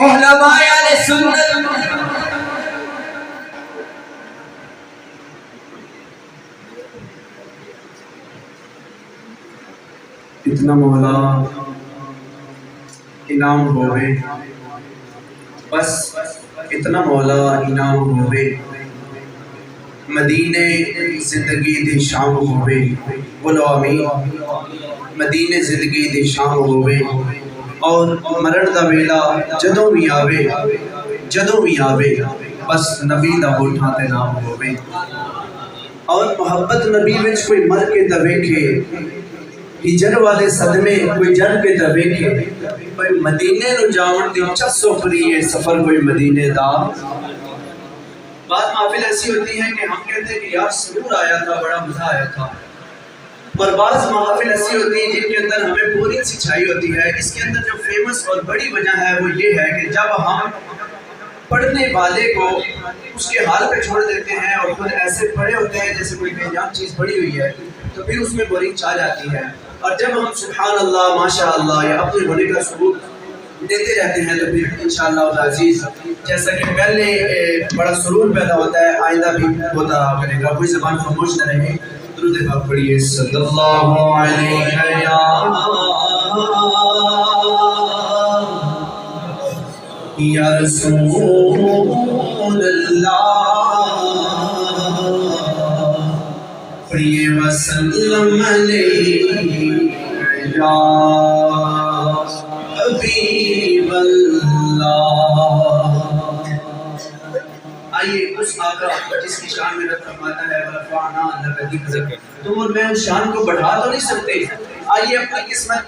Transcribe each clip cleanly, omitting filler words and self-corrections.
علماء اہل سنت اتنا مولا انعام ہوئے، بس اتنا مولا انعام ہوئے، مدینے زندگی دی شام ہوئے، بولو آمین، مدینے زندگی دی شام ہوئے، اور مرن دا ویلا جدوں بھی آوے بس نبی دا ہوٹھاں تے نام ہوئے، اور محبت نبی وچ کوئی مر کے تے ویکھے، ہجر والے صدمے کوئی جڑ کے تے ویکھے، کوئی مدینے نو جاون دی چسو پریے سفر کوئی مدینے دا۔ بعض محفل ایسی ہوتی ہیں کہ ہم کہتے ہیں کہ یار سرور آیا تھا، بڑا مزہ آیا تھا، اور بعض محافل ایسی ہوتی ہیں جن کے اندر ہمیں بورنگ سی چھائی ہوتی ہے۔ اس کے اندر جو فیمس اور بڑی وجہ ہے وہ یہ ہے کہ جب ہم پڑھنے والے کو اس کے حال پہ چھوڑ دیتے ہیں اور خود ایسے پڑھے ہوتے ہیں جیسے کوئی بے جان چیز پڑی ہوئی ہے، تو پھر اس میں بورنگ چھا جاتی ہے، اور جب ہم سبحان اللہ ماشاء اللہ یا اپنے ہونے کا ثبوت دیتے رہتے ہیں تو پھر انشاءاللہ العزیز جیسا کہ پہلے بڑا سرور پیدا ہوتا ہے، آئندہ بھی ہوتا کرے گا۔ کوئی زبان خاموش نہ رہے، درود پاک پڑھیے صلی اللہ علیہ یا رسول اللہ، پڑھیے وسلم علیہ یا حبیب اللہ۔ آئیے اس آقا جس کی شان میں رب فرماتا ہے ورفعنا لک ذکرک، تم اور میں اس شان کو بڑھا تو نہیں سکتے، آئیے اپنی قسمت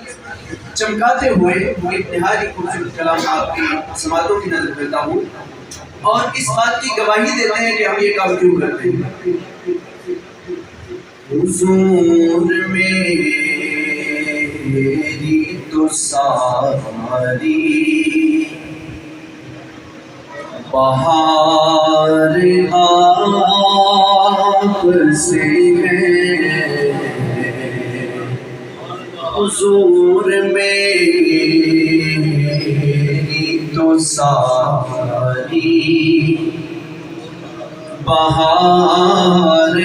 چمکاتے ہوئے ایک نہایت خوبصورت کلام آپ کی سماعتوں کی نظر دیتا ہوں، اور اس بات کی گواہی دیتے ہیں کہ ہم یہ کام کیوں کرتے ہیں۔ حضور میری تو ساری بہار آپ سے ہے، حضور میری تو ساری بہار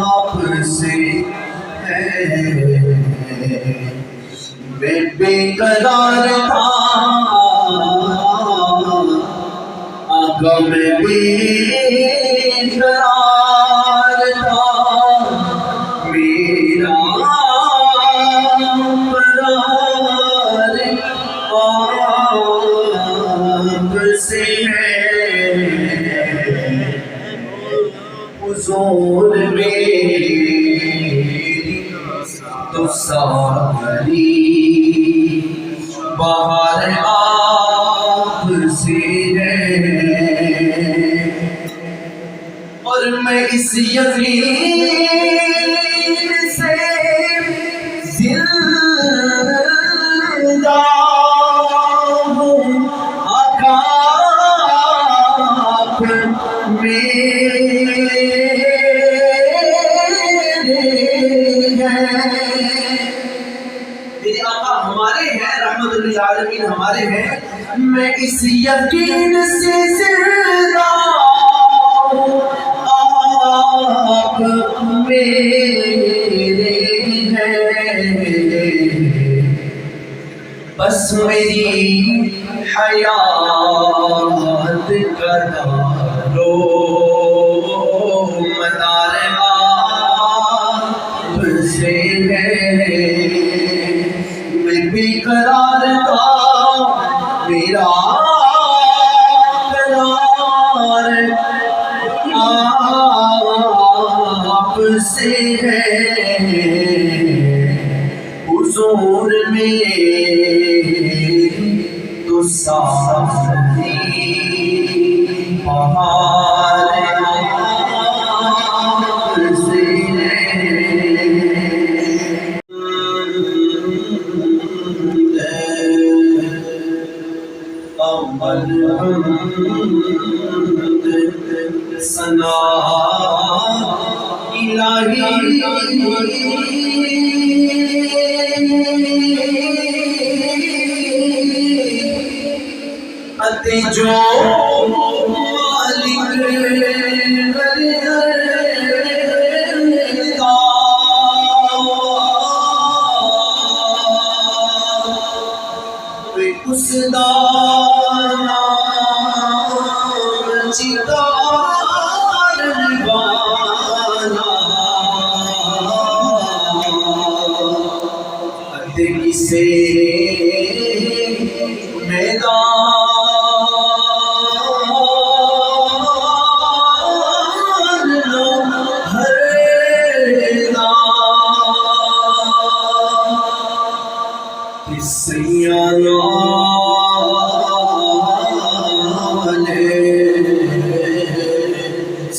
آپ سے ہے، میں بے قرار تھا آقا، میں بے قرار تھا، میرا قرار آپ سے ہے، حضور میری تو ساری بہار آپ سے ہے، اور میں اس یقین سے زندہ ہوں آقا آپ میرے آقا ہمارے ہیں، رحمت للعالمین ہمارے ہیں، میں اس یقین سے زندہ ہوں آپ میرے ہیں، بس میری حیات کا دارو مدار آپ سے ہے، میں بے قرار تھا، میرا قرار آپ سے ہے، حضور میری تو ساری بہار آپ سے ثنا الہی جو مالک اس دا نام چتار نبھانا تے کسے میدان ہرنا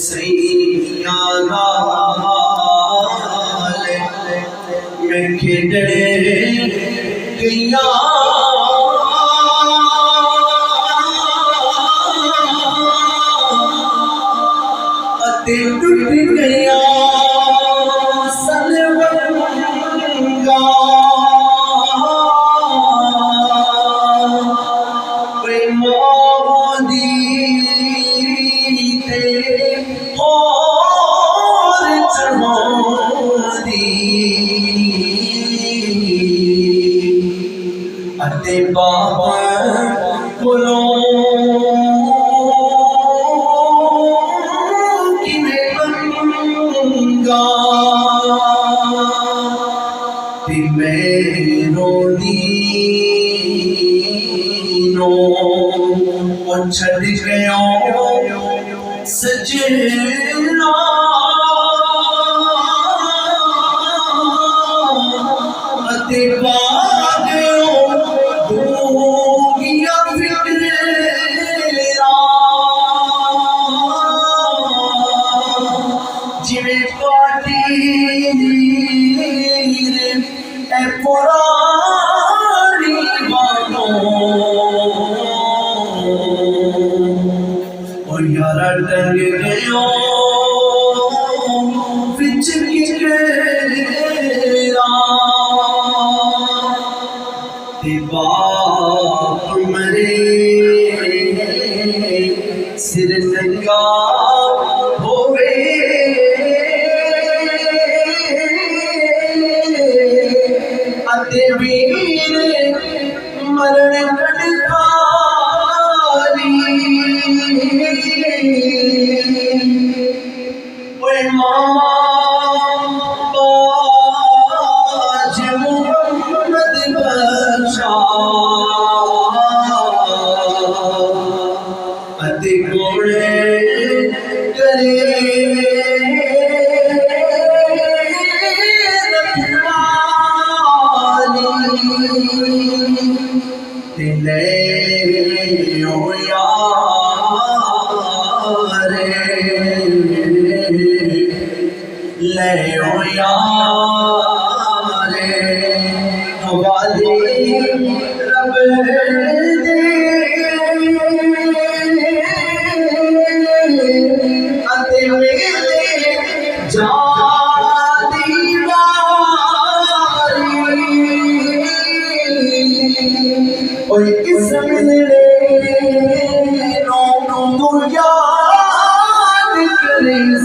سیانا میں کھیڑے گیا اتے ٹوٹ گیا سنونگا کوئی مودی تے اور چمودی اتے بابا بولو کہ میں بنگا تے میں رودینو وہ چھڑ گیا سجنا اتے باغیوں دھوگیا فکرا جویں پاٹی اے پرانی بانوں اور یارا ڈنگ گیا وچ ککرا تے باپ مرے سر ننگا ہوئے اتے ویر مرن کٹکاری اوے ماما باج محمد بخشا اتے گھوڑے کرے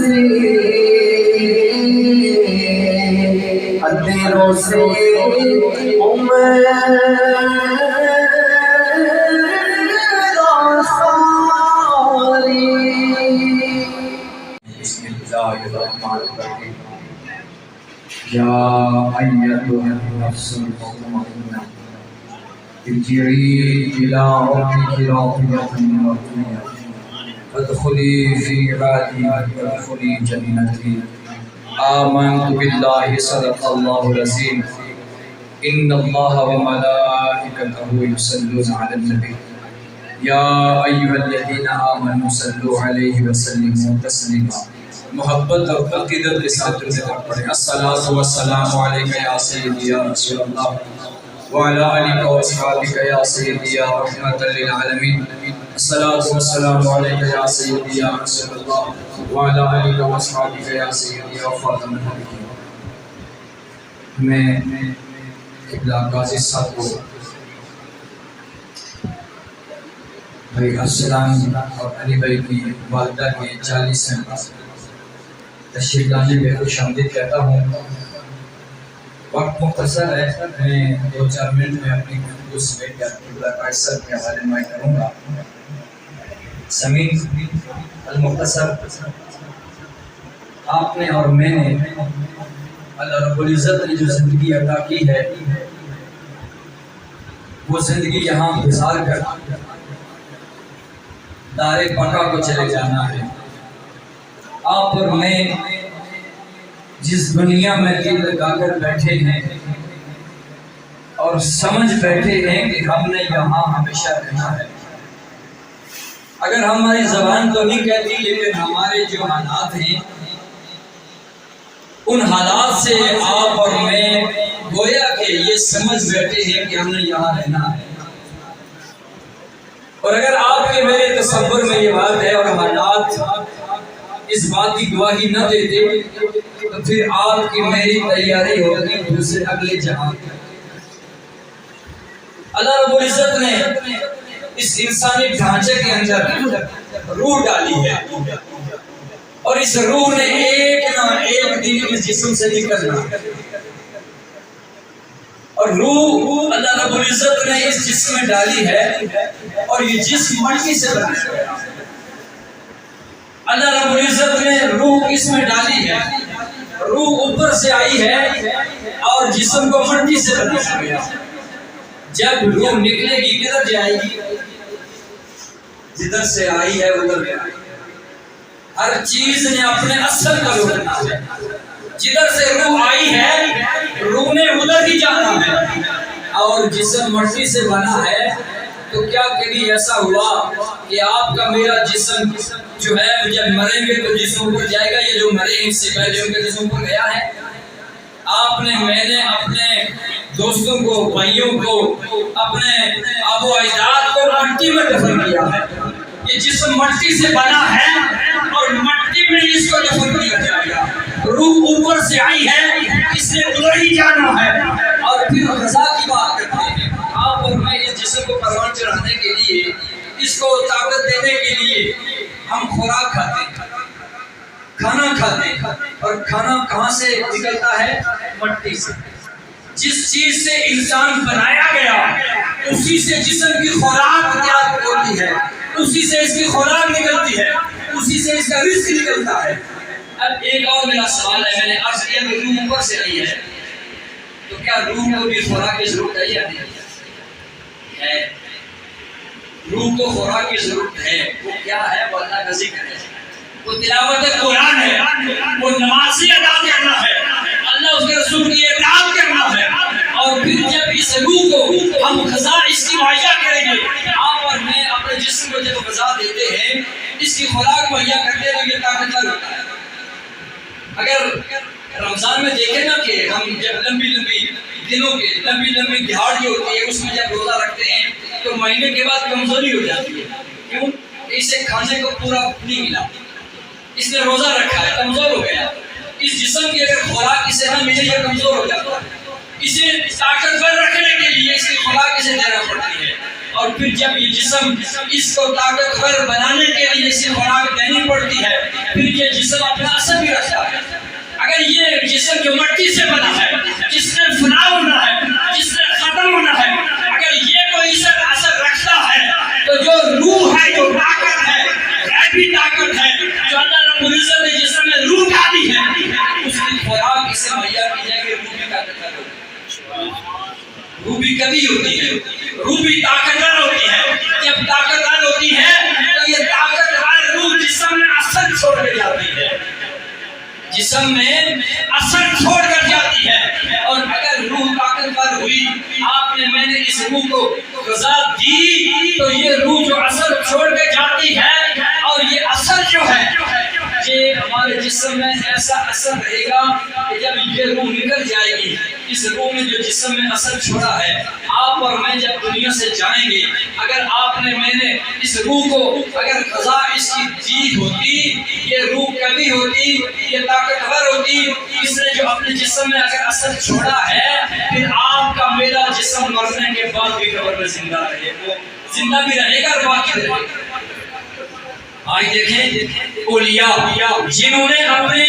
سے ساری بسم اللہ الرحمن الرحیم یا ایتها النفس المطمئنہ ارجعی الی ربک راضیۃ مرضیہ فادخلی فی عبادی وادخلی جنتی آمنت باللہ صدق اللہ العظیم ان اللہ وملائکتہ یصلون علی النبی یا ایھا الذین آمنوا صلوا علیہ وسلموا تسلیما محبت اور عقیدت کے ساتھ پڑھیں الصلاۃ والسلام علیک یا سیدی یا رسول اللہ وعلى آلك وأصحابك يا سيدي يا رحمة للعالمين الصلاة والسلام عليك يا سيدي يا رسول الله وعلى آلك وأصحابك يا سيدي يا خاتم النبيين میں قبلہ غازی صاحب کو بھائی السلام اور علی بھائی کی والدہ کے 40 تشریف لانے میں خوش آمدید کہتا ہوں۔ وقت مختصر ہے، میں 2-4 منٹ میں اپنی گفتگو سمیٹ کر قبلہ قائد صاحب کے حوالے میں کروں گا۔ سمین المختصر، آپ نے اور میں نے اللہ رب العزت نے جو زندگی عطا کی ہے، وہ زندگی یہاں گزار کر دار بقا کو چلے جانا ہے۔ آپ اور میں جس دنیا میں دل لگا کر بیٹھے ہیں اور سمجھ بیٹھے ہیں کہ ہم نے یہاں ہمیشہ رہنا ہے، اگر ہماری زبان تو نہیں کہتی لیکن ہمارے جو حالات ہیں ان حالات سے آپ اور میں گویا کہ یہ سمجھ بیٹھے ہیں کہ ہم نے یہاں رہنا ہے۔ اور اگر آپ کے میرے تصور میں یہ بات ہے اور حالات اس بات کی گواہی نہ دیتے تو پھر آپ کی میری تیاری ہوگی دوسرے اگلے جہاں۔ اللہ رب العزت نے اس انسانی ڈھانچے کے اندر روح ڈالی ہے اور اس روح نے ایک نہ ایک دن اس جسم سے نکلنا ہے، اور روح اللہ رب العزت نے اس جسم میں ڈالی ہے اور یہ جسم مٹی سے بنا ہے۔ اللہ رب العزت نے روح اس میں ڈالی ہے، روح اوپر سے آئی ہے اور جسم کو مٹی سے بنا گیا۔ جب روح نکلے گی کدھر جائے گی؟ جدھر سے آئی ہے ادھر جائے گی۔ ہر چیز نے اپنے اصل کا روکنا ہے، جدھر سے روح آئی ہے روح نے ادھر ہی جانا ہے۔ اور جسم مٹی سے بنا ہے تو کیا کبھی ایسا ہوا کہ آپ کا میرا جسم جو ہے جب مریں گے تو جسم پر جائے گا؟ یہ جو مرے اس سے پہلے ان کے جسم پر گیا ہے؟ آپ نے میں نے اپنے دوستوں کو، بھائیوں کو، اپنے آبا و اجداد کو مٹی میں دفن کیا ہے۔ یہ جسم مٹی سے بنا ہے اور مٹی میں اس کو دفن کیا جائے گا۔ روح اوپر سے آئی ہے، اس نے ادھر ہی جانا ہے۔ اور پھر غذا کی بات کرتے ہیں، آپ اور میں اس جسم کو پروان چڑھانے کے لیے، اس کو طاقت دینے کے لیے ہم خوراک کھاتے ہیں، کھانا کھاتے ہیں، اور کھانا کہاں سے نکلتا ہے؟ مٹی سے۔ جس چیز سے انسان بنایا گیا اسی سے جسم کی خوراک تیار ہوتی ہے، اسی سے اس کی خوراک نکلتی ہے، اسی سے اس کا رزق نکلتا ہے۔ اب ایک اور میرا سوال ہے، میں نے عرض کیا کہ روح اوپر سے آئی ہے تو کیا روح کو بھی خوراک کی ضرورت ہے یا نہیں ہے؟ روح کو خوراک کی ضرورت ہے۔ وہ کیا ہے؟ وہ اللہ کا ذکر ہے، وہ تلاوت قرآن ہے، وہ نمازی ادا کرنا ہے، اللہ اس کے رسول کی اطاعت کرنا ہے۔ اور پھر جب اس روح کو ہم غذا اس کی مہیا کریں گے، آپ اور میں اپنے جسم کو جب غذا دیتے ہیں، اس کی خوراک مہیا کرتے ہیں تو یہ طاقتور ہوتا ہے۔ اگر رمضان میں دیکھیں نا کہ ہم جب لمبی دنوں کے لمبی دہاڑ جو ہوتی ہے اس میں جب روزہ رکھتے ہیں تو مہینے کے بعد کمزوری ہو جاتی ہے۔ کیوں؟ اسے کھانے کو پورا نہیں ملا، اس نے روزہ رکھا ہے، کمزور ہو گیا۔ اس جسم کی اگر خوراک اسے نہ ملے یہ کمزور ہو جاتا ہے۔ اسے طاقتور رکھنے کے لیے اس کی خوراک اسے دینا پڑتی ہے، اور پھر جب یہ جسم اس کو طاقتور بنانے کے لیے اس کی خوراک دینی پڑتی ہے، پھر یہ جسم اپنا اثر بھی رکھتا ہے۔ اگر یہ جسم جو مٹی سے بنا ہے، جس نے فنا ہونا ہے، جس نے ختم ہونا ہے، اگر یہ کوئی اثر رکھتا ہے تو جو روح ہے، جو طاقت ہے، غیبی طاقت ہے جو اللہ رب العزت نے جسم میں روح ڈالی ہے، اس کی خوراک اسے مہیا کی جائے گی۔ روح بھی طاقتور ہوتی ہے، روح بھی کبھی ہوتی ہے، روح بھی طاقتور ہوتی ہے۔ جب طاقتور ہوتی ہے تو یہ طاقتور روح جسم میں اثر چھوڑ کے جاتی ہے، جسم میں اثر چھوڑ کر جاتی ہے۔ اور اگر روح طاقتور ہوئی، آپ نے میں نے اس روح کو غذا دی تو یہ روح جو اثر چھوڑ کے جاتی ہے، اور یہ اثر جو ہے یہ ہمارے جسم میں ایسا اثر رہے گا کہ جب یہ روح نکل جائے گی، اس روح نے جو جسم میں اثر چھوڑا ہے، آپ اور میں جب دنیا سے جائیں گے، اگر آپ نے میں نے اس روح کو اگر غذا اس کی دی ہوتی، یہ روح کبھی ہوتی، یہ طاقتور ہوتی، اس نے جو اپنے جسم میں اگر اثر چھوڑا ہے، پھر آپ کا میرا جسم مرنے کے بعد بھی قبر میں زندہ رہے، وہ زندہ بھی رہے گا اور باقی رہے گا۔ آج دیکھیں اولیاء جنہوں نے اپنے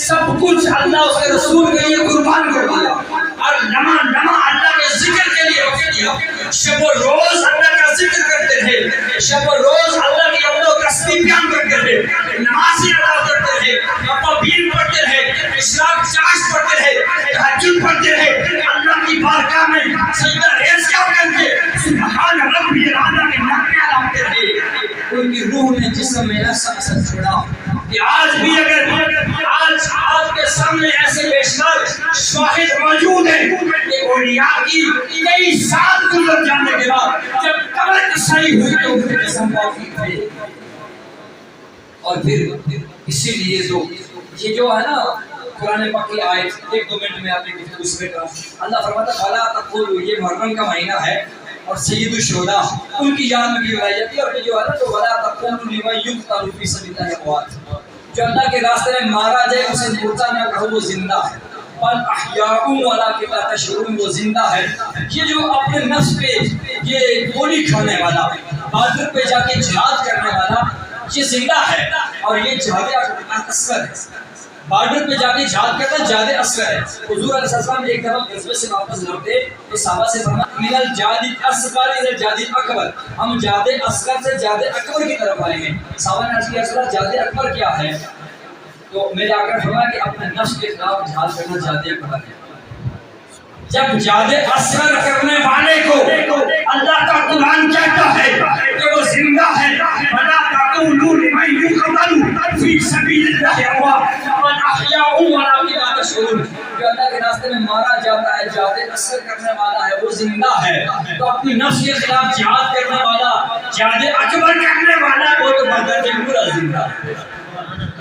سب کچھ اللہ اس کے رسول کے لیے قربان کر دیا اور لمحہ لمحہ اللہ کے ذکر کے لیے رکھ دیا، شب و روز اللہ کا ذکر کرتے رہے، شب و روز اللہ کی عبد و تسبیح بیان کرتے رہے، نمازیں ادا کرتے رہے، تکبیر پڑھتے رہے، اشراق چاش پڑھتے رہے، تہجد پڑھتے رہے، اللہ کی بارگاہ میں سجدہ ریز کر کے سبحان ربی الاعلیٰ کے نعرے لگاتے رہے۔ ان کی روح نے جسم میں ایسا اثر چھوڑا کہ آج بھی اگر آج آپ کے سامنے ایسے بے شمار شواہد موجود ہیں کہ اولیاء کی کئی سال گزر جانے کے بعد جب قبر صحیح ہوئی تو ان کے جسم باقی تھے۔ اور پھر اسی لیے تو یہ جو ہے نا قرآن پاک کی آیت 1-2 منٹ میں آپ نے اس میں کہا، اللہ فرماتا ہے فَلَا تَقُولُوا، یہ محرم کا مہینہ ہے اور سید الشہداء ان کی یاد میں بھی بنائی جاتی ہے، اور جو ہے نا تو وَلَا تَقُولُوا لِمَن يُقْتَلُ فِي سَبِيلِ اللَّهِ أَمْوَاتٌ، جو اللہ کے راستے میں مارا جائے اسے مردہ نہ کہو، وہ زندہ ہے، بل احیاء وَلَٰكِن لَا تَشْعُرُونَ، وہ زندہ ہے۔ یہ جو اپنے نفس پہ یہ گولی کھانے والا، بادر پہ جا کے جہاد کرنے والا، یہ زندہ ہے اور یہ جہاد اصغر ہے، بارڈر پہ جا کے جہاد کرتا جہاد اصغر ہے۔ حضور علیہ السلام ایک دفعہ غزوے سے واپس لوٹے تو صحابہ سے فرمایا من الجہاد الاصغر الى الجہاد الاکبر، ہم جہاد اصغر سے جہاد اکبر کی طرف آئے ہیں۔ صحابہ نے عرض کیا رسول اللہ جہاد اکبر کیا ہے؟ تو میرے آقا نے فرمایا کہ اپنے نفس کے خلاف جہاد کرنا جہاد اکبر ہے۔ جب جہاد اصغر کرنے والے کو اللہ کا قرآن کہتا ہے کہ وہ زندہ ہے، وَلَا تَقُولُوا لِمَن يُقْتَلُ فِي سَبِيلِ اللَّهِ أَمْوَاتٌ بَلْ أَحْيَاءٌ وَلَٰكِن لَا تَشْعُرُونَ، جو اللہ کے راستے میں مارا جاتا ہے، جہاد اصغر کرنے والا ہے، وہ زندہ ہے۔ تو اپنی نفس کے خلاف جہاد کرنے والا، جہاد اکبر کرنے والا، وہ تو بدر میں پورا زندہ ہے۔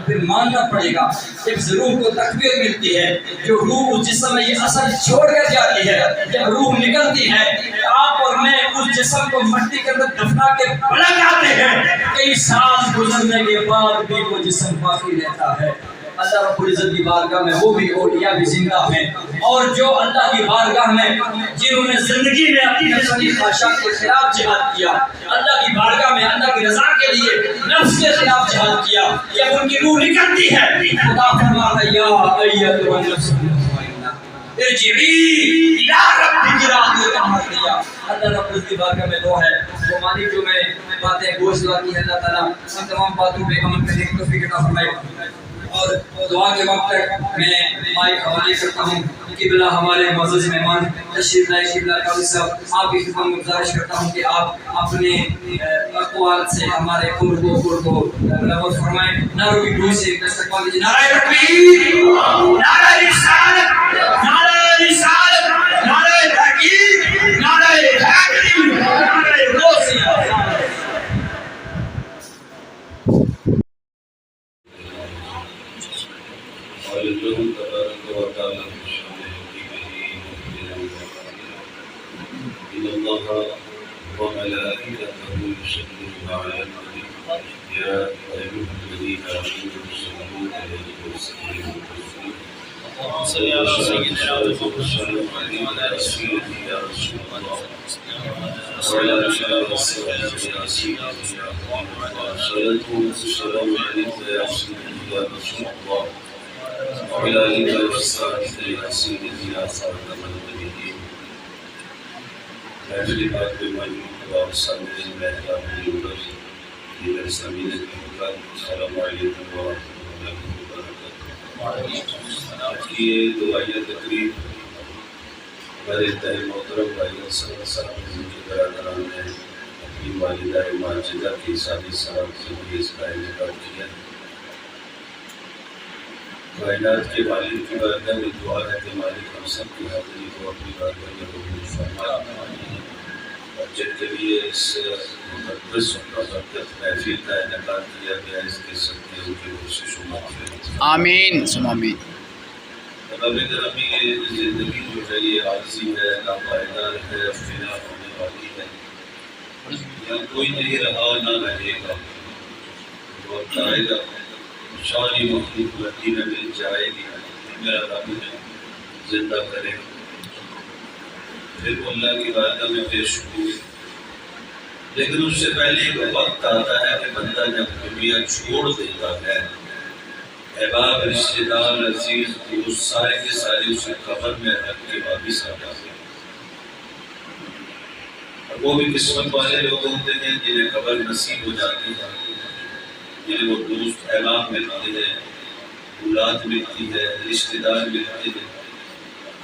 پھر ماننا پڑے گا جب روح کو تقویت ملتی ہے، جو روح اس جسم میں یہ اثر چھوڑ کر جاتی ہے، جب روح نکلتی ہے آپ اور میں اس جسم کو مٹی کے اندر دفنا کے پلٹ آتے ہیں، کئی سال گزرنے کے بعد بھی وہ جسم باقی رہتا ہے۔ اللہ رب العزت کی بارگاہ میں وہ بھی اولیاء بھی زندہ ہیں، اور جو اللہ کی بارگاہ میں جنہوں نے زندگی میں اپنی نفسی خواہشات کے خلاف جہاد کیا، اللہ کی بارگاہ میں اللہ کی رضا کے لیے نفس کے خلاف جہاد کیا، جب ان کی روح نکلتی ہے خدا فرماتا ہے یا ایتھا النفس المطمئنہ ارجعی الی ربک راضیۃ مرضیہ۔ اللہ رب العزت کی بارگاہ میں دعا ہے وہ مالک جو میں باتیں گوش دعا کی ہے، اللہ تعالیٰ ان تمام باتوں پہ عمل کرنے کی توفیق عطا فرمائے۔ اور دعا کے وقت تک میں مائک حوالے کرتا ہوں قبلہ ہمارے معزز مہمان تشریف لائے قبلہ قاضی صاحب، آپ کی خدمت میں گزارش کرتا ہوں کہ آپ اپنے اقوال سے ہمارے قرب کو منور فرمائیں۔ نعروں کی گونج سے استقبال کیجیے، نعرہ تکبیر، نعرہ رسالت، نعرہ رسالت، نعرہ تحقیق، نعرہ حیدری، نعرہ غوثیہ۔ اللہ تبارک و تعالی ان اللہ وملائکته یصلون علی النبی یا ایھا الذین آمنوا صلوا علیہ وسلموا تسلیما صلی اللہ وسلم علی رسولہ یا رسول اللہ وعلی آلہ وصحبہ یا سیدنا صلاۃ والسلام علیک یا سیدنا یا رسول اللہ وعلى آله وصحبه يا سيدي يا خاتم النبيين محفل پاک میں موجود اور سامنے بیٹھا ہوئے دیگر سامعین کرام السلام علیکم ورحمۃ اللہ وبرکاتہ۔ آج کی یہ دعائیہ تقریب ہمارے انتہائی محترم بھائی صاحب جن کے برادران نے اپنی والدہ ماجدہ کی سادی سلام سے بھی اس کا انعقاد کیا۔ کائنات کے مالک کی بارگاہ میں دعا ہے کہ مالک ہم سب کی حاضری کو اپنی بارگاہ میں قبول فرمائے، اور جن کے لیے اس مقدس اور مقدس محفل کا انعقاد کیا گیا اس کے سب کے ان کی کوشش و مغفرت آمین ثم آمین۔ رب گرامی یہ زندگی جو ہے یہ عارضی ہے، ناپائیدار ہے، فنا ہونے والی ہے، یہاں کوئی نہیں رہا نہ رہے گا، وقت آئے گا شانی مخلوق مدینہ مل جائے گی، میرا رب نے زندہ کرے گا، پھر اللہ کی بارگاہ میں پیش ہوئے لیکن اس سے پہلے ایک وقت آتا ہے کہ بندہ جب دنیا چھوڑ دیتا ہے، احباب، رشتے دار، عزیز دوست سارے کے سارے اسے قبر میں رکھ کے واپس آ جاتے ہیں۔ اور وہ بھی قسمت والے لوگ ہوتے ہیں جنہیں قبر نصیب ہو جاتی ہے، جنہیں وہ دوست احباب ملتے ہیں، اولاد ملتی ہے، رشتے دار ملتے ہیں،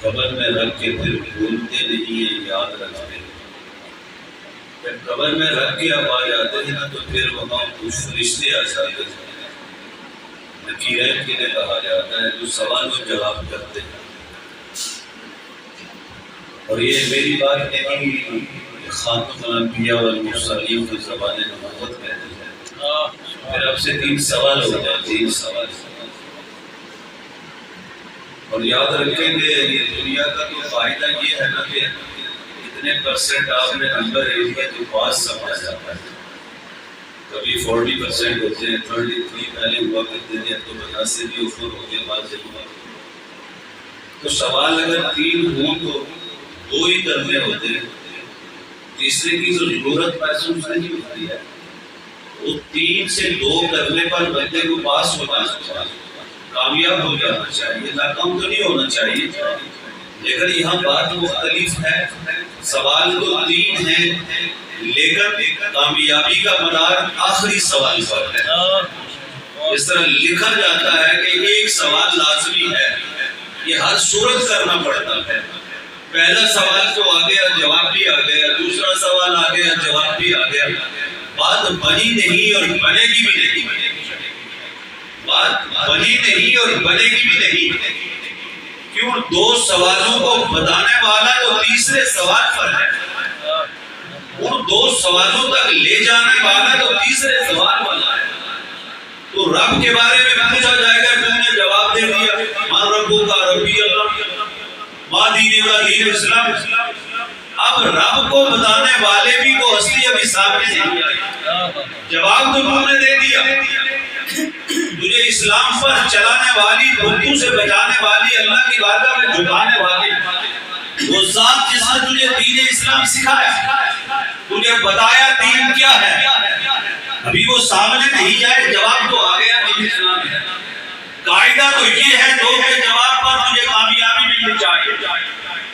قبر میں رکھ کے پھر بھولتے نہیں ہیں، یاد رکھتے ہیں۔ جب قبر میں رکھ کے آپ آ جاتے ہیں نا تو پھر وہاں کچھ فرشتے آ جاتے ہیں، نکیرین کے لیے کہا جاتا ہے، جو سوال و جواب کرتے ہیں۔ اور یہ میری بات نہیں، خاتم الانبیاء والمرسلین کی زبان نبوت کہتی ہے۔ پھر اب سے 3 سوال ہو جائے، 3 سوال۔ اور یاد رکھیں گے یہ دنیا کا تو فائدہ یہ ہے نا کہ اتنے پرسنٹ آپ نے نمبر ایریا تو پاس سمجھا جاتا ہے، کبھی 40% ہوتے ہیں، 33 پہلے ہوا کرتے تھے، تو 50 سے بھی اوپر ہو گئے بعض جگہ۔ تو سوال اگر 3 ہوں تو 2 ہی کرنے ہوتے ہیں، تیسرے کی تو ضرورت محسوس نہیں ہوتی ہے۔ وہ 3 سے 2 کرنے پر بندے کو پاس ہو جانا چاہیے، کامیاب ہو جانا چاہیے، ناکام تو نہیں ہونا چاہیے۔ لیکن یہاں بات مختلف ہے، سوال تو 3 ہیں لیکن کامیابی کا مدار آخری سوال پر ہے۔ اس طرح لکھا جاتا ہے کہ ایک سوال لازمی ہے، یہ ہر صورت کرنا پڑتا ہے۔ پہلا سوال تو آ گیا، جواب بھی آ گیا، دوسرا سوال آ گیا، جواب بھی آ گیا، بات بنی نہیں اور بنے گی بھی نہیں، بات بنی نہیں اور بنے گی بھی نہیں۔ کیوں؟ 2 سوالوں کو بتانے والا تو تیسرے سوال پر ہے، ان 2 سوالوں تک لے جانے والا تو تیسرے سوال والا ہے۔ تو رب کے بارے میں پوچھا جائے گا، تم نے جواب دے دیا، من ربو کا ربی اللہ، ما دین کا دین اسلام۔ اب رب کو بتانے والے بھی وہ ہستی ابھی سامنے نہیں آئی، جواب تو تم نے دے دیا۔ تجھے اسلام پر چلانے والی، بتوں سے بچانے والی، اللہ کی بارگاہ میں جھکانے والی وہ ذات جس نے تجھے دین اسلام سکھایا، تجھے بتایا دین کیا ہے، ابھی وہ سامنے نہیں آئے، جواب تو آ گیا دین اسلام ہے۔ قاعدہ تو یہ ہے 2 کے جواب پر تجھے کامیابی ملنی چاہیے،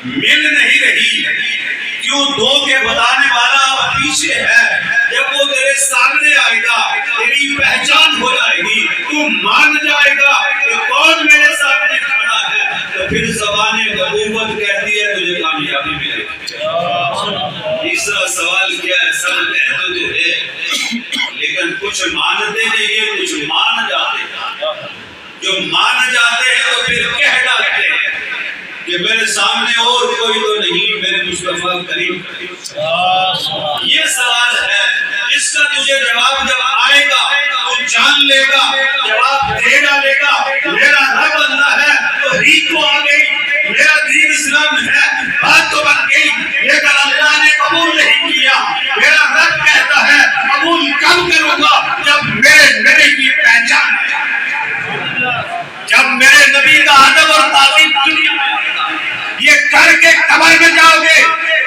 مل نہیں رہی۔ کیوں؟ 2 کے بتانے والا اب پیچھے ہے، جب وہ تیرے سامنے آئے گا تیری پہچان ہو جائے گی، تو مان جائے گا کہ کون میرے سامنے کھڑا ہے، تو پھر زبان نبوت کہتی ہے تجھے کامیابی ملے گی۔ تیسرا سوال کیا ہے؟ سب کہتے تو ہے لیکن کچھ مانتے نہیں ہیں، کچھ مان جاتے ہیں۔ جو مان جاتے ہیں تو پھر کہہ ڈالتے ہیں کہ میرے سامنے اور کوئی تو نہیں، میرے مصطفیٰ کریم۔ یہ سوال ہے جس کا تجھے جواب جب آئے گا تو جان لے گا، جواب دے ڈالے گا، میرا رب اللہ ہے، تو ریت تو آ گئی، میرا دین اسلام ہے، بات تو بن گئی، لیکن اللہ نے قبول نہیں کیا۔ میرا رب کہتا ہے قبول کب کروں گا؟ جب میرے نبی کی پہچان، جب میرے نبی کا ادب اور تعظیم دنیا میں آئے گا۔ یہ کر کے قبر میں جاؤ گے،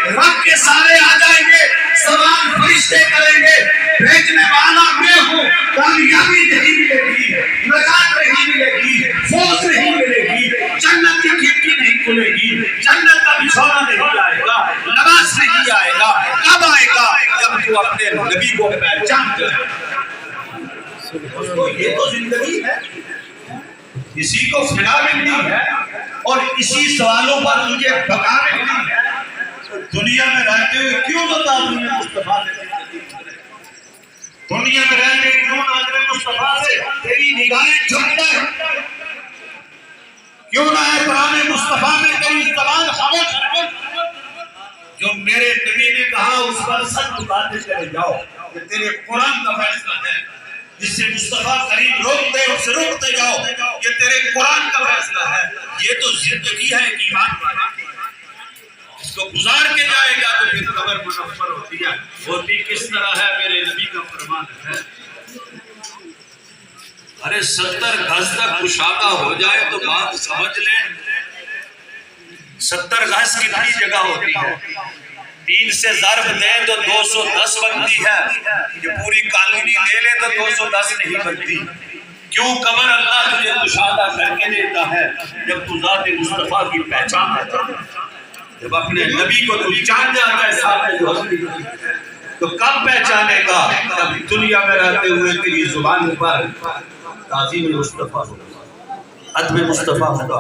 رب کے سارے آ جائیں گے، سوال فرشتے کریں گے، بھیجنے والا میں ہوں، کامیابی نہیں ملے گی، نجات نہیں ملے گی، فوز نہیں ملے گی، جنت کی کھڑکی نہیں کھلے گی، جنت کا بچھونا نہیں آئے گا، لباس نہیں آئے گا۔ کب آئے گا؟ جب تو اپنے نبی کو پہچان جائے۔ یہ تو زندگی ہے، اسی کو فنا ملنی ہے اور اسی سوالوں پر تجھے بقا ملنی ہے۔ دنیا میں رہتے ہوئے کیوں بتا دنیا مصطفیٰ نے زندگی گزاری؟ دنیا میں رہتے کیوں نہ مصطفیٰ سے تیری نگاہیں جھک جائیں؟ کیوں نہ ہے پرانے مصطفیٰ میں تیری زبان خاموش؟ جو میرے نبی نے کہا اس پر سچ باتیں چلے جاؤ، یہ تیرے قرآن کا فیصلہ ہے۔ جس سے مصطفیٰ کریم روکتے اس سے روکتے جاؤ، یہ تیرے قرآن کا فیصلہ ہے۔ یہ تو زندگی ہے ایک ایمان والا، اس کو گزار کے جائے گا تو پھر قبر منور ہوتی ہے، ہوتی کس طرح ہے؟ میرے نبی کا فرمان ہے، ارے 70 گز تک کشادہ ہو جائے تو بات سمجھ لیں 70 گز کتنی جگہ ہوتی ہے؟ 3 سے ضرب دیں تو 210 بنتی ہے، یہ پوری کالونی لے لے تو 210 نہیں بنتی۔ کیوں قبر اللہ تجھے مشاہدہ کر کے دیتا ہے جب تو ذات مصطفیٰ کی پہچان کرتا ہے، جب اپنے نبی کو تو جان جاتا ہے سامنے جو ہستی ہے، تو کب پہچانے گا؟ جب دنیا میں رہتے ہوئے تیری زبان پر تعظیم مصطفیٰ ہوگا، عدم مصطفیٰ ہوگا،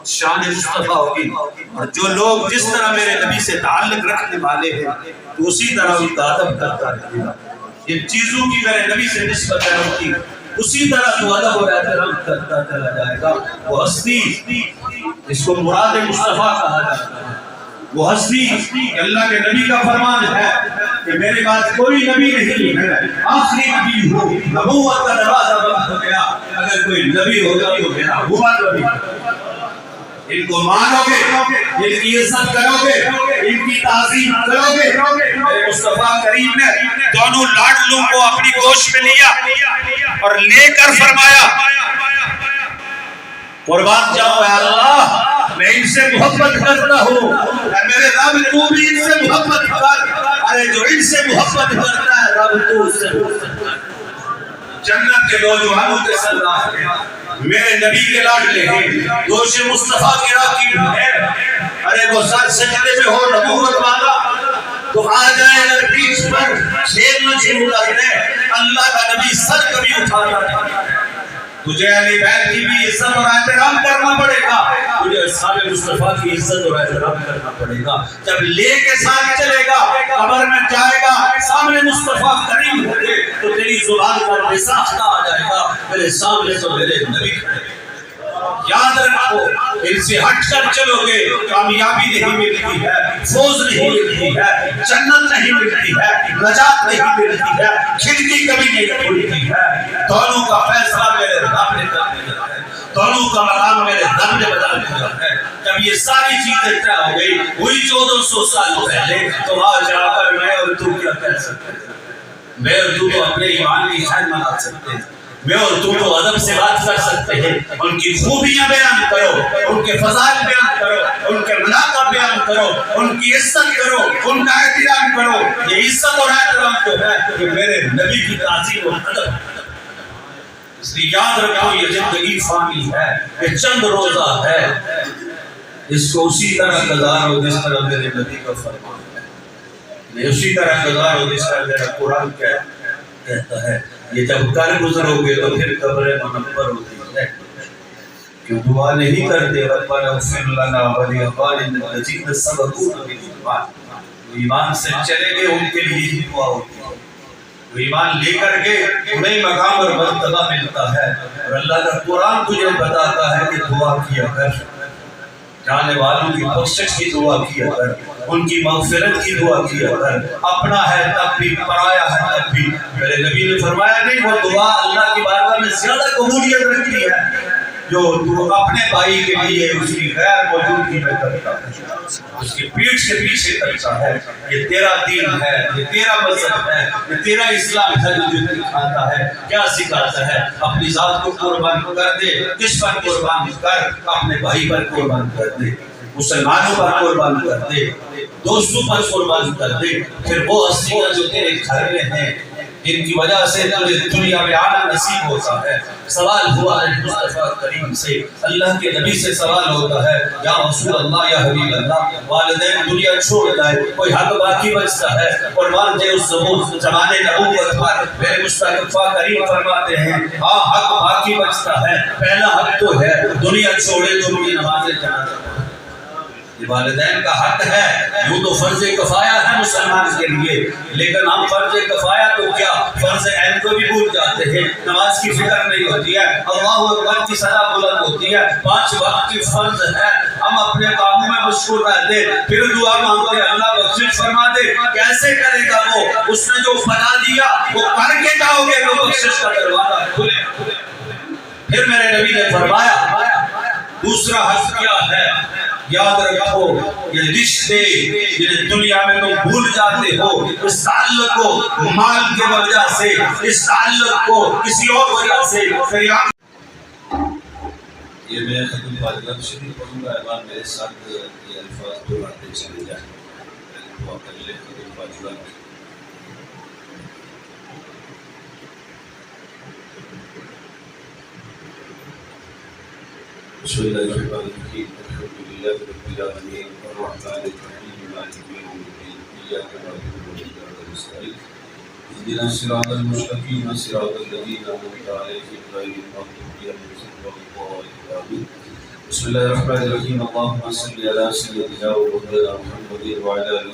شان مصطفیٰ ہوگی، اور جو لوگ جس طرح میرے نبی سے تعلق رکھنے والے ہیں تو اسی طرح ان کا ادب کرتا رہے گا۔ جن چیزوں کی میرے نبی سے نسبت ہے ان کی اسی طرح تو ادب اور احترام کرتا چلا جائے گا۔ وہ ہستی جس کو مراد مصطفیٰ کہا جاتا ہے، وہ ہستی اللہ کے نبی کا فرمان ہے کہ میرے بعد کوئی نبی نہیں ہے، آخری نبی ہوں، نبوت کا دروازہ بند ہو گیا، اگر کوئی نبی ہوگا تو میرا ہوا نبی۔ ان کو مانو گے، ان کی عزت کرو گے، ان کی تعظیم کرو گے۔ میرے مصطفیٰ کریم نے دونوں لاڈلوں کو اپنی گوش میں لیا اور لے کر فرمایا قربان جاؤ اے اللہ، میں ان سے محبت کرتا ہوں، اے میرے رب تو بھی ان سے محبت کر، ارے جو ان سے محبت کرتا ہے رب تو اس سے محبت کر۔ جنت کے نوجوانوں کے سردار ہیں، میرے نبی کے لاڈلے ہیں، دوش مصطفیٰ کی راکب ہیں، ارے وہ سر سجدے میں ہو نبوت والا تو آ جائے اگر پیچھ پر شیر نہ چھوڑا ہے، اللہ کا نبی سر کبھی اٹھاتا نہیں۔ تجھے اہل بیت کی بھی عزت اور احترام کرنا پڑے گا، تجھے اصحاب مصطفیٰ کی عزت اور احترام کرنا پڑے گا۔ جب لے کے ساتھ چلے گا، قبر میں جائے گا، سامنے مصطفیٰ کریم ہوں گے تو تیری زبان پر بساختہ آ جائے گا، میرے سامنے تو میرے نبی کھڑے۔ یاد رکھو، ان سے ہٹ کر چلو گے کامیابی نہیں ملتی ہے، فوز نہیں ملتی ہے، جنت نہیں ملتی ہے، نجات نہیں ملتی ہے، کھڑکی کبھی نہیں کھلتی ہے۔ دونوں کا فیصلہ میرے رب نے کر دیا ہے، دونوں کا مقام میرے رب نے بتا دیا ہے۔ جب یہ ساری چیزیں طے ہو گئی، وہی 1400 سال پہلے، تو آج آ کر میں اور تو کیا کہہ سکتے ہیں؟ میں اور تو اپنے ایمان کی خیر منا سکتے ہیں، میں اور تو ادب سے بات کر سکتے ہیں، ان کی خوبیاں بیان کرو، ان کے فضائل بیان کرو، ان کے مناقب بیان کرو، ان کی عزت کرو، ان کا احترام کرو۔ یہ عزت اور احترام جو ہے یہ میرے نبی کی تعظیم اور ادب ہے۔ اس لیے یاد رکھو، یہ زندگی فانی ہے، یہ چند روزہ ہے، اس کو اسی طرح گزارو جس طرح میرے نبی کا فرمان ہے، اسی طرح گزارو جس طرح میرا قرآن کہتا ہے۔ یہ جب کل گزرو گے تو پھر قبر منور ہوتی ہے، کیوں دعا نہیں کرتے ربنا اغفر لنا ولاخواننا الذین سبقونا بالایمان؟ وہ ایمان سے چلے گئے ان کے لیے ہی دعا ہوتی ہے، وہ ایمان لے کر کے انہیں مقام اور مرتبہ ملتا ہے۔ اور اللہ کا قرآن تجھے بتاتا ہے کہ دعا کیا کر، جانے والوں کی بخشش کی دعا کیا کر، ان کی مغفرت کی دعا کیا کر، اپنا ہے تب بھی، پرایا ہے تب بھی۔ میرے نبی نے فرمایا نہیں، وہ دعا اللہ کی بارگاہ میں زیادہ قبولیت رکھتی ہے جو تو اپنے بھائی کے لیے اس کی غیر موجودگی میں کرتا ہے، اس کی پیٹھ سے پیچھے کرتا ہے۔ یہ تیرا دین ہے، یہ تیرا مذہب ہے، یہ تیرا اسلام ہے جو تجھے دکھاتا ہے، کیا سکھاتا ہے؟ اپنی ذات کو قربان کر دے، کس پر قربان کر؟ اپنے بھائی پر قربان کر دے، مسلمانوں پر قربان کر دے، دوستوں پر قربان کر دے۔ پھر وہ ہستیاں جو تیرے گھر میں ہیں، جن کی وجہ سے تجھے دنیا میں آنا نصیب ہوتا ہے۔ سوال ہوا ہے مصطفیٰ کریم سے، اللہ کے نبی سے سوال ہوتا ہے، یا رسول اللہ، یا حبیب اللہ، والدین دنیا چھوڑ جائے، کوئی حق باقی بچتا ہے؟ قربان جائے اس زمانے نبوت پر میرے مصطفیٰ کریم فرماتے ہیں، ہاں حق باقی بچتا ہے۔ پہلا حق تو ہے دنیا چھوڑے تو ان کی نماز جنازہ، یہ والدین کا حق ہے۔ یوں تو فرض کفایہ ہے مسلمان کے لیے، لیکن ہم فرض کفایہ تو کیا فرض عین کو بھی بھول جاتے ہیں، نماز کی فکر نہیں ہوتی ہے، اللہ اکبر کی صدا بلند ہوتی ہے، 5 وقت کی فرض ہے، ہم اپنے کاموں میں مشغول رہتے، پھر دعا مانگتے اللہ بخشش فرما دے۔ کیسے کرے گا وہ؟ اس نے جو بنا دیا وہ کر کے جاؤ گے تو بخشش کا دروازہ کھلے۔ پھر میرے نبی نے فرمایا دوسرا حق کیا ہے؟ یاد رکھو، یہ رشتے جنہیں دنیا میں تم بھول جاتے ہو، اس تعلق کو مال کی وجہ سے، اس تعلق کو کسی اور وجہ سے یہ میں ختم فاضلہ شریف پڑھوں گا، احباب میرے ساتھ یہ الفاظ دہراتے چلے جائیں۔ وأقل الواجبات. بسم الله الرحمن الرحيم. الحمد لله رب العالمين الرحمن الرحيم مالك يوم الدين إياك نعبد وإياك نستعين اهدنا الصراط المستقيم صراط الذين أنعمت عليهم غير المغضوب عليهم ولا الضالين. بسم الله الرحمن الرحيم. اللهم صل على سيدنا ومولانا محمد وعلى آله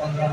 15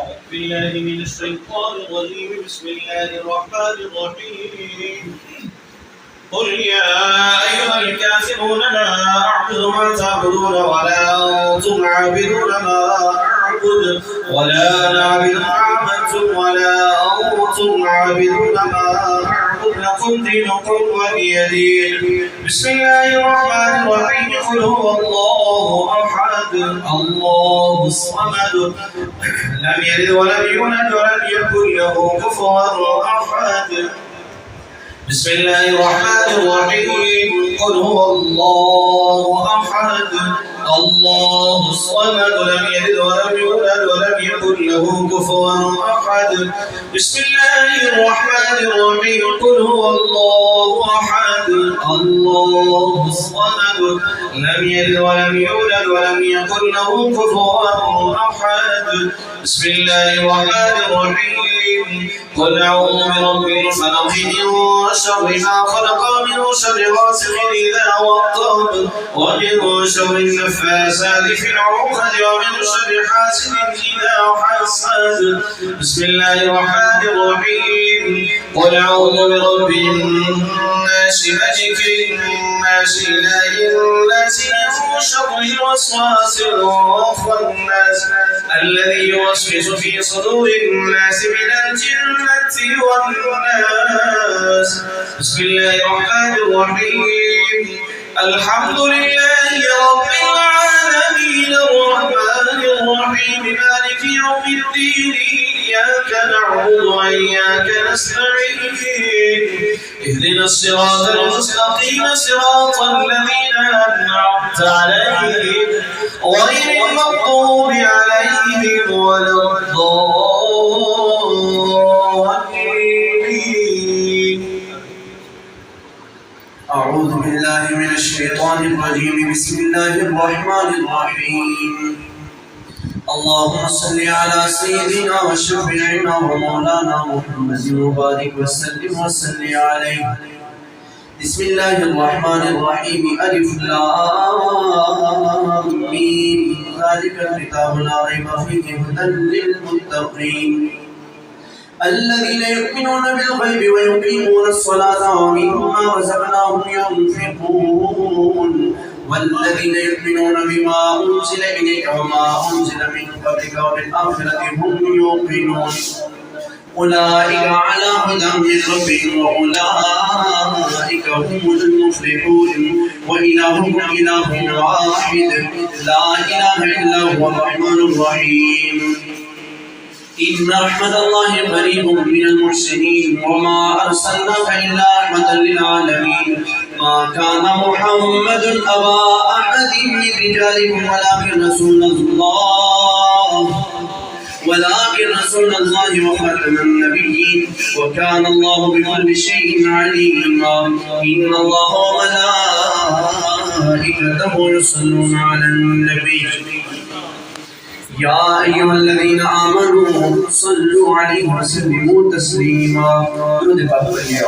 أعوذ بالله من الشيطان الرجيم بسم الله الرحمن الرحيم قل يا أيها الكافرون لا أعبد ما تعبدون ولا أنتم عابدون ما أعبد ولا أنا عابد ما عبدتم ولا أنتم عابدون ما أعبد لكم دينكم ولي دين. بسم الله الرحمن الرحيم قل هو الله أحد الله الصمد لم يلد ولم يولد ولم يكن له كفوا أحد. بسم الله الرحمن الرحيم قل هو الله أحد الله الصمد لم يلد ولم يولد ولم يكن له كفوا أحد. بسم الله الرحمن الرحيم قل هو الله أحد الله الصمد لم يلد ولم يولد ولم يكن له كفوا أحد. بسم الله الرحمن الرحيم قل أعوذ برب الفلق من شر ما خلق من شر غاسق إذا وقب ومن شر النفاثات في العقد ومن شر حاسد إذا حسد. بسم الله الرحمن الرحيم قل أعوذ برب الناس ملك الناس إله الناس من شر الوسواس الخناس الذي يوسوس في صدور الناس من الجنة والناس. بسم الله الرحمن الرحيم الحمد لله رب العالمين الرحمن الرحيم مالك يوم الدين إياك نعبد وإياك نستعين اهدنا الصراط المستقيم صراط الذين أنعمت عليهم غير المغضوب عليهم ولا الضالين. أعوذ بالله من الشيطان الرجيم بسم الله الرحمن الرحيم اللهم صل على سيدنا وشفيعنا ومولانا محمد وبارك وسلم عليه. بسم الله الرحمن الرحيم ألف لام ميم ذلك الكتاب لا ريب فيه هدى للمتقين الذين يؤمنون بالغيب ويقيمون الصلاة ومما رزقناهم ينفقون والذين يؤمنون بما أنزل إليك وما أنزل من قبلك وبالآخرة هم يوقنون أولئك على هدى من ربهم وأولئك هم المفلحون. وإلهكم إله واحد لا إله إلا هو الرحمن الرحيم. إن رحمة الله قريب من المحسنين وما أرسلناك إلا رحمة للعالمين. ما كان محمد أبا أحد من رجالكم ولكن رسول الله وخاتم النبيين وكان الله بكل شيء عليما. إن الله وملائكته يصلون على النبي يا أيها الذين آمنوا صلوا عليه وسلموا تسليما.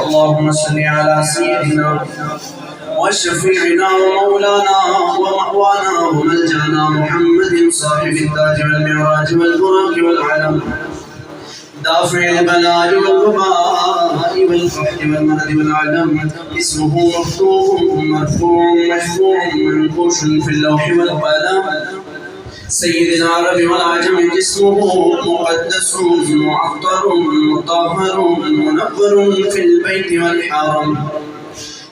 اللهم صل على سيدنا وشفيعنا ومولانا ومأوانا وملجأنا محمد صاحب التاج والمعراج والبراق والعلم دافع البلاء والوباء والقحط والمرض والعدم اسمه مفتوح مرفوع مشفوع منقوش في اللوح والقلم سيد العرب والعجم جسمه مقدس معطر مطهر منور في البيت والحرم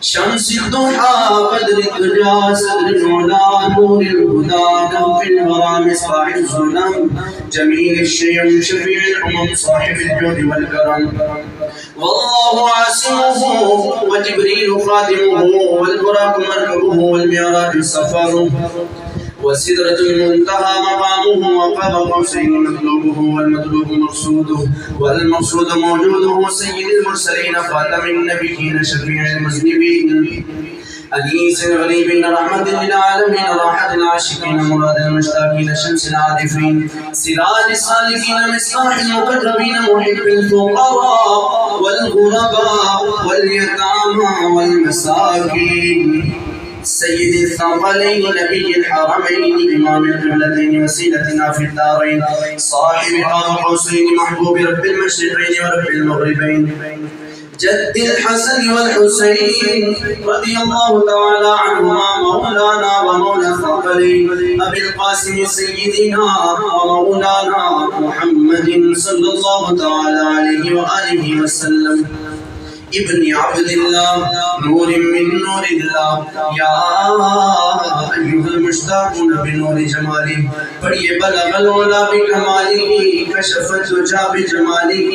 شمس الضحى بدر الدجى صدر العلا نور الهدى كف الورى مصباح الظلم جميل الشيم شفيع الامم صاحب الجود والكرم والله عاصمه وجبريل خادمه والبراق مركبه والمعراج سفره وسدرة المنتهى مقامه وقاب قوسين مطلوبه والمطلوب مقصوده والمقصود موجوده سيد المرسلين خاتم النبيين شفيع المذنبين أنيس الغريبين رحمة للعالمين راحة العاشقين مراد المشتاقين شمس العارفين سراج الصالحين مصباح المقربين محب الفقراء والغرباء واليتامى والمساكين سيد الثقلين نبي الحرمين إمام القبلتين وسيلتنا في الدارين صاحب قاب قوسين محبوب رب المشرقين ورب المغربين جد الحسن والحسين رضي الله تعالى عنهما مولانا ومولى الثقلين أبي القاسم سيدنا ومولانا محمد صلى الله تعالى عليه وآله وسلم ابن عبد الله نور من نور الله يا أيها المشتاقون بنور جماله پڑھیے بلغ العلا بكماله كشف الدجى بجماله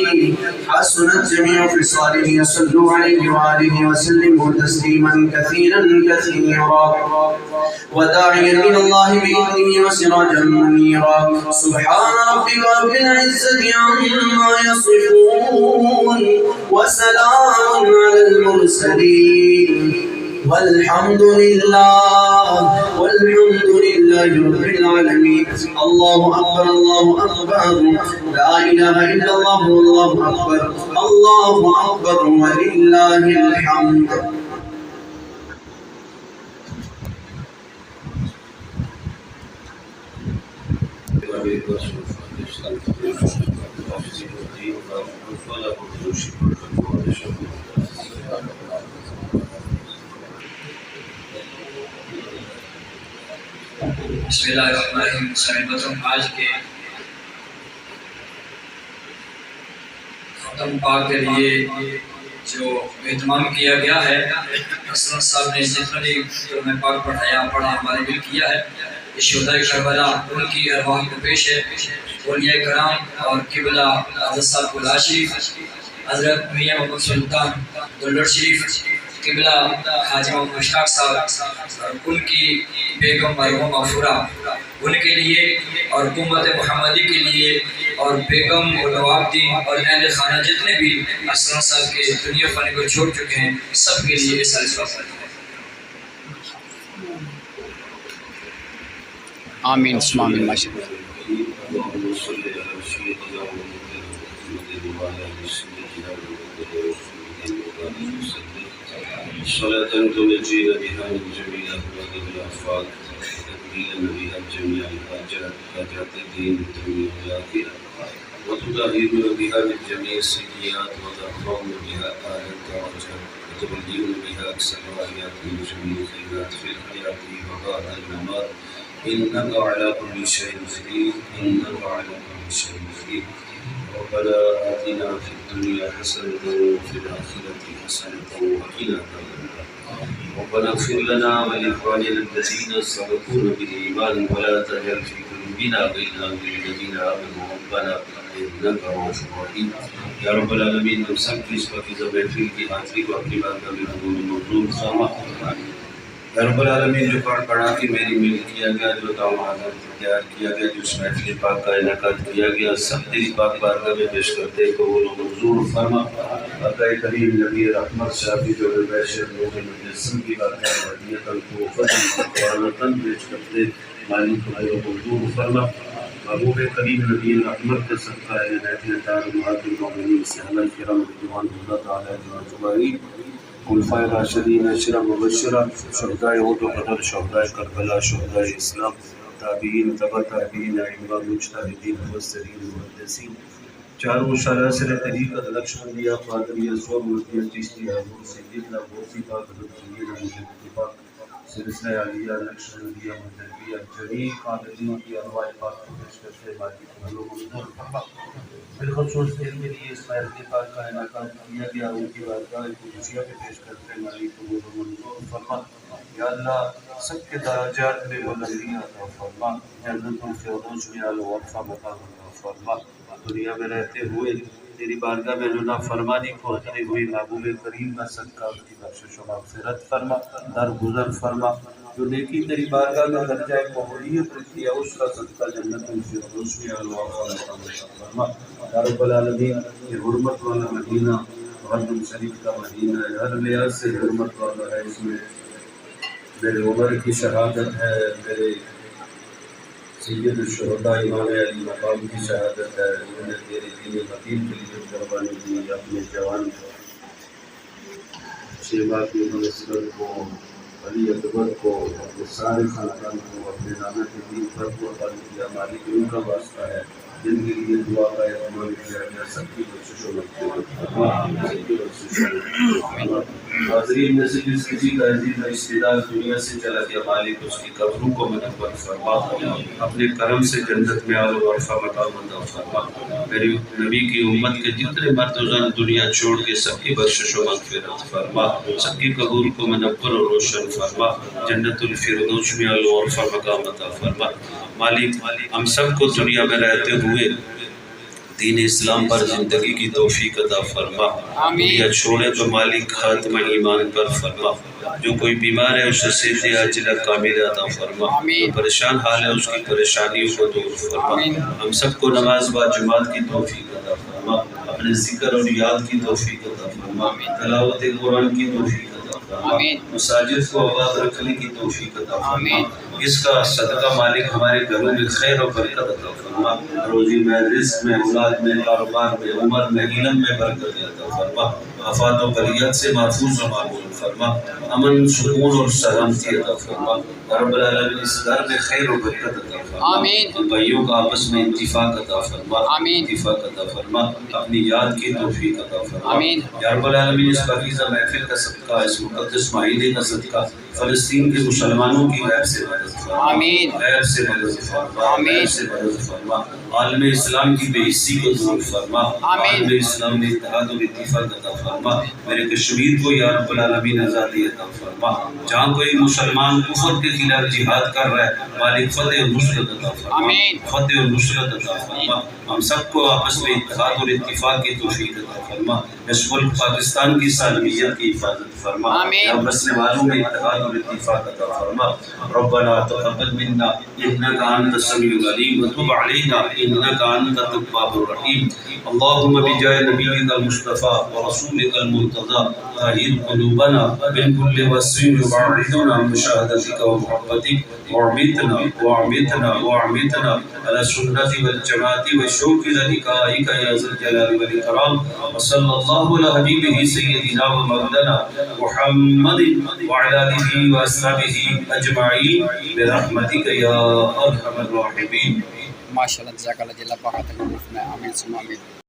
حسنت جميع خصاله صلوا عليه وآله وسلموا تسليما كثيرا كثيرا وداعيا إلى الله بإذنه وسراجا منيرا سبحان ربك رب العزة عما يصفون وسلام على المرسلين والحمد لله رب العالمين الله أكبر الله أكبر لا إله إلا الله الله أكبر ولله الحمد بسم اللہ الرحمن الرحیم صاحبتم آج کے ختم پاک کے لیے جو اہتمام کیا گیا ہے حسن صاحب نے جتنا بھی میں پاک پڑھایا پڑھا ہمارے بھی کیا ہے یہ شہداء کربلا ان کی ارواح کو پیش ہے اولیاء کرام اور قبلہ حضرت صاحب کو لاشریف حضرت میاں محمد سلطان دولر شریف قبلہ حاجی محمد مشتاق صاحب اور ان کی بیگم مرحوم غفورہ ان کے لیے اور حکومت محمدی کے لیے اور بیگم اور نوابدین اور اہل خانہ جتنے بھی اسلام صاحب کے دنیا فانی کو چھوڑ چکے ہیں سب کے لیے اس الفاظ آمین ثم آمین ماشاءاللہ صلاة تنجينا بها من جميع أهوال والآفات وتكفينا بها جميع حاجات الدين والدنيا والآخرة وتطهرنا بها من جميع السيئات وترفعنا بها أعلى الدرجات وتبلغنا بها أقصى الغايات من جميع الخيرات في الحياة وبعد الممات إنك على كل شيء قدير ربنا آتنا في الدنيا حسنة وفي الآخرة حسنة وقنا عذاب النار ربنا اغفر لنا ولإخواننا الذين سبقونا بالإيمان ولا تجعل في قلوبنا غلا للذين آمنوا ربنا إنك رؤوف رحيم یا رب العالمین ہم سب کی اس وقت محفل کی حاضری کو اپنی بات کا بالقبول منظور فرما یا رب العالمین جو پڑھا کے میری مل کیا گیا جو دعوت تیار کیا گیا جو اس محفل پاک کا انعقاد کیا گیا سب تیری پاک بارگاہ میں پیش کرتے قبول و منظور فرما آقا کریم نبی رحمت شافی جو بشر نور مجسم کی بارگاہ ودیت القوت قرآن پیش کرتے مالک قبول و منظور فرما محبوب کریم نبی رحمت کا صدقہ ہے بیت دار المعاد المؤمنین صحابہ کرام رضوان اللہ تعالی اجمعین خلفاء راشدین عشرہ مبشرہ شہداء احد و بدر شہداء کربلا شہداء اسلام تابعین تبع تابعین ائمہ مجتہدین مفسرین محدثین چاروں سلاسل طریقت نقشبندیہ قادریہ سورمتیہ چشتیہ سیدنا غوثی پاک حضرت سیدنا مجدد پاک سلسلہ عالیہ نقشبندیہ مدنیہ جمیع قادریوں کی ارواح پاک کو پیش کرتے مالک ملوک منظور فرما۔ بالخصوص دن کے لیے اس محرم پاک کا انعقاد کیا گیا، ان کی بارگاہ قدسیہ پہ پیش کرتے مالک ملوک منظور فرما۔ یا اللہ سب کے درجات میں بلندی عطا فرما، جنت الفردوس میں اعلی وقفہ مقام عطا فرما۔ دنیا میں رہتے ہوئے تیری بارگاہ میں جو نافرمانی پہنچتی ہوئی محبوب کریم کا صدقہ اس کی بخشش و مغفرت فرما، درگزر فرما۔ جو نیکی تیری بارگاہ میں درجہ قبولیت رکھی ہے اس کا صدقہ جنت الفردوس میں اعلی وقفہ مقام عطا فرما۔ یا رب العالمین یہ حرمت والا مدینہ محرم شریف کا مدینہ ہے، ہر لحاظ سے حرمت والا ہے، اس میں میرے عمر کی شہادت ہے، میرے سید الشہداء امام علی مقام کی شہادت ہے، انہوں نے تیرے دین حکیم کے لیے قربانی دی، اپنے جوان شیبہ کی نسل کو، علی اکبر کو، اپنے سارے خاندان کو، اپنے نانا کے دین پر قربانی کیا، مالک ان کا واسطہ ہے جن کے لیے دعا کا اہتمام کیا گیا، سب کی بخشش و مغفرت فرما، سب کی بخشش و مغفرت فرما۔ حاضرین میں سے جس کسی کا عزیز رشتہ دار دنیا سے چلا گیا، مالک اس کی قبروں کو منور فرما، اپنے کرم سے جنت میں اعلی وقفہ مقام عطا فرما۔ میری نبی کی امت کے جتنے مرد و زن دنیا چھوڑ کے سب کی بخشش و مغفرت فرما، سب کی قبور کو منور و روشن فرما، جنت الفردوس میں اعلی وقفہ مقام عطا فرما۔ مالک ہم سب کو دنیا میں رہتے ہوئے دین اسلام پر زندگی کی توفیق عطا فرما، دنیا چھوڑے تو مالک خاتمہ ایمان پر فرما۔ جو کوئی بیمار ہے اسے صحت عاجلہ کاملہ عطا فرما، جو پریشان حال ہے اس کی پریشانیوں کو دور فرما۔ ہم سب کو نماز با جماعت کی توفیق عطا فرما، اپنے ذکر اور یاد کی توفیق عطا فرما، تلاوت قرآن کی توفیق عطا فرما، مساجد کو آباد رکھنے کی توفیق عطا فرما۔ اس کا صدقہ مالک ہمارے گھروں میں خیر و برکت عطا فرما، روزی میں، رزق میں، اولاد میں، کاروبار میں، عمر میں، علم میں برکت عطا فرما، آفات و بلیات سے محفوظ و معمول فرما، امن، سکون اور سلامتی عطا فرما۔ رب العالمین اس گھر میں خیر و برکت عطا فرما، ہم بھائیوں کا آپس میں اتفاق عطا فرما، اتفاق عطا فرما، اپنی یاد کی توفیق عطا فرما۔ یا رب العالمین اس پاکیزہ محفل کا صدقہ، اس مقدس مہینے کا صدقہ فلسطین کے مسلمانوں کی غیب سے مدد فرما، غیب سے مدد فرما، غیب سے مدد فرما، عالم اسلام کی بے حسی کو دور فرما، عالم اسلام میں اتحاد اور اتفاق عطا فرما۔ میرے کشمیر کو یا رب العالمین آزادی عطا فرما، جہاں کوئی مسلمان کفر کے خلاف جہاد کر رہا ہے مالک فتح و نصرت عطا فرما، فتح و نصرت عطا فرما۔ ہم سب کو آپس میں اتحاد اور اتفاق کی توفیق عطا فرما، اس ملک پاکستان کی سالمیت کی حفاظت فرما، اور بسنے والوں میں اتحاد اور اتفاق عطا فرما۔ ربنا تقبل منا انك انت السميع العليم وتب علينا انك انت التواب الرحيم۔ اللهم بجاه نبيك المصطفى ورسولك المرتضى طهر قلوبنا من كل وسوء وبعدنا عن مشاهدتك ومحبتك، واعمتنا واعمتنا واعمتنا على السنة والجماعة والشوق للقائك يا ذا الجلال والإكرام۔ وصلى الله على حبيبه سيدنا ومولانا محمد وعلى آله وأصحابه أجمعين برحمتك يا أرحم الراحمين۔ ماشاء اللہ، جزاک اللہ، جل پاک تکلیف میں، آمین ثم آمین۔